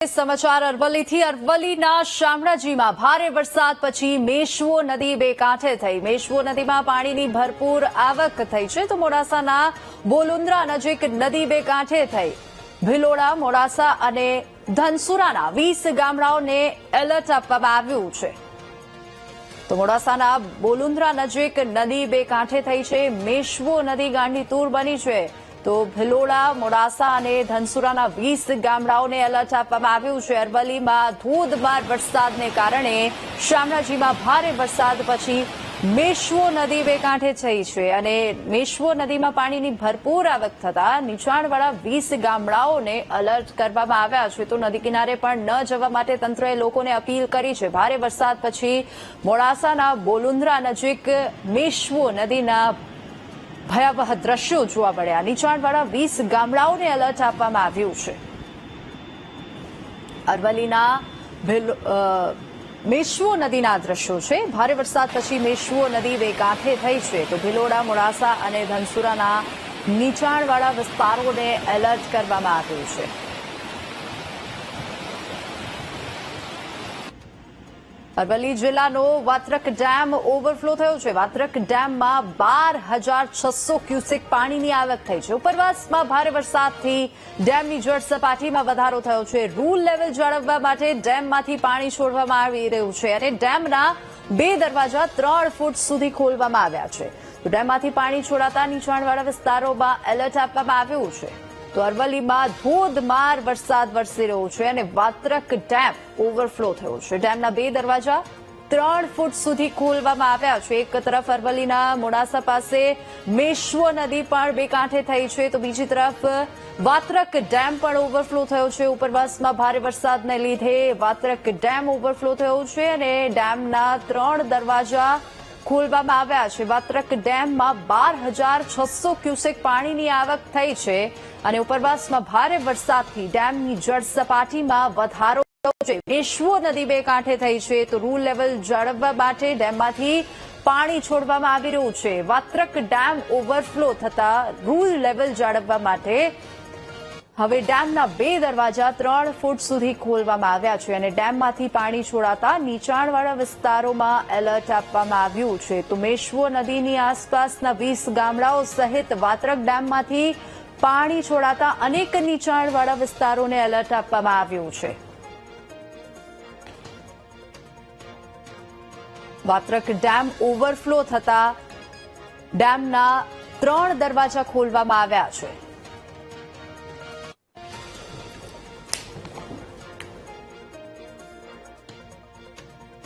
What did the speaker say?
સમાચાર અરવલ્લીથી અરવલ્લીના શામળાજીમાં ભારે વરસાદ પછી મેશ્વો નદી બે કાંઠે થઈ. મેશ્વો નદીમાં પાણીની ભરપૂર આવક થઈ છે તો મોડાસાના બોલુન્દ્રા નજીક નદી બે કાંઠે થઈ. ભિલોડા, મોડાસા અને ધનસુરાના 20 ગામડાઓને એલર્ટ આપવામાં આવ્યું છે. તો મોડાસાના બોલુન્દ્રા નજીક નદી બે કાંઠે થઈ છે. મેશ્વો નદી ગાંડીતુર બની છે તો ભિલોડા, મોડાસા અને ધનસુરાના 20 ગામડાઓને એલર્ટ આપવામાં આવ્યું છે. અરવલ્લીમાં ધોધમાર વરસાદને કારણે શામળાજીમાં ભારે વરસાદ પછી મેશ્વો નદી બે કાંઠે થઈ છે અને મેશ્વો નદીમાં પાણીની ભરપૂર આવક થતા નીચાણવાળા 20 ગામડાઓને એલર્ટ કરવામાં આવ્યા છે. તો નદી કિનારે પણ ન જવા માટે તંત્રએ લોકોને અપીલ કરી છે. ભારે વરસાદ પછી મોડાસાના બોલુન્દ્રા નજીક મેશ્વો નદીના ભયાવહ દ્રશ્યો જોવા મળ્યા. નીચાણવાળા 20 ગામડાઓને એલર્ટ આપવામાં આવ્યું છે. અરવલ્લીના મેશ્વો નદીના દ્રશ્યો છે. ભારે વરસાદ પછી મેશ્વો નદી બે કાંઠે થઈ છે તો ભિલોડા, મોડાસા અને ધનસુરાના નીચાણવાળા વિસ્તારોને એલર્ટ કરવામાં આવ્યું છે. અરવલ્લી જિલ્લાનો વાત્રક ડેમ ઓવરફ્લો થયો છે. વાત્રક ડેમમાં 12,600 ક્યુસેક પાણીની આવક થઈ છે. ઉપરવાસમાં ભારે વરસાદથી ડેમની જળ સપાટીમાં વધારો થયો છે. રૂલ લેવલ જાળવવા માટે ડેમમાંથી પાણી છોડવામાં આવી રહ્યું છે અને ડેમના 2 દરવાજા 3 ફૂટ સુધી ખોલવામાં આવ્યા છે. તો ડેમમાંથી પાણી છોડાતા નીચાણવાળા વિસ્તારોમાં એલર્ટ આપવામાં આવ્યું છે. તો અરવલ્લીમાં ધોધમાર વરસાદ વરસી રહ્યો છે અને વાત્રક ડેમ ઓવરફ્લો થયો છે. ડેમના 2 દરવાજા 3 ફૂટ સુધી ખોલવામાં આવ્યા છે. એક તરફ અરવલ્લીના મોડાસા પાસે મેશ્વો નદી પણ બે કાંઠે થઈ છે તો બીજી તરફ વાત્રક ડેમ પણ ઓવરફ્લો થયો છે. ઉપરવાસમાં ભારે વરસાદને લીધે વાત્રક ડેમ ઓવરફ્લો થયો છે અને ડેમના 3 દરવાજા ખોલવામાં આવ્યા છે. વાત્રક ડેમમાં 12,600 ક્યુસેક પાણીની આવક થઈ છે અને ઉપરવાસમાં ભારે વરસાદથી ડેમની જળ સપાટીમાં વધારો થયો છે. મેશ્વો નદી બે કાંઠે થઈ છે તો રૂલ લેવલ જાળવવા માટે ડેમમાંથી પાણી છોડવામાં આવી રહ્યું છે. વાત્રક ડેમ ઓવરફ્લો થતા રૂલ લેવલ જાળવવા માટે હવે ડેમના 2 દરવાજા 3 ફૂટ સુધી ખોલવામાં આવ્યા છે અને ડેમમાંથી પાણી છોડાતા નીચાણવાળા વિસ્તારોમાં એલર્ટ આપવામાં આવ્યું છે. તો મેશ્વો નદીની આસપાસના 20 ગામડાઓ સહિત વાત્રક ડેમમાંથી પાણી છોડાતા અનેક નીચાણવાળા વિસ્તારોને એલર્ટ આપવામાં આવ્યું છે. વાત્રક ડેમ ઓવરફ્લો થતા ડેમના 3 દરવાજા ખોલવામાં આવ્યા છે.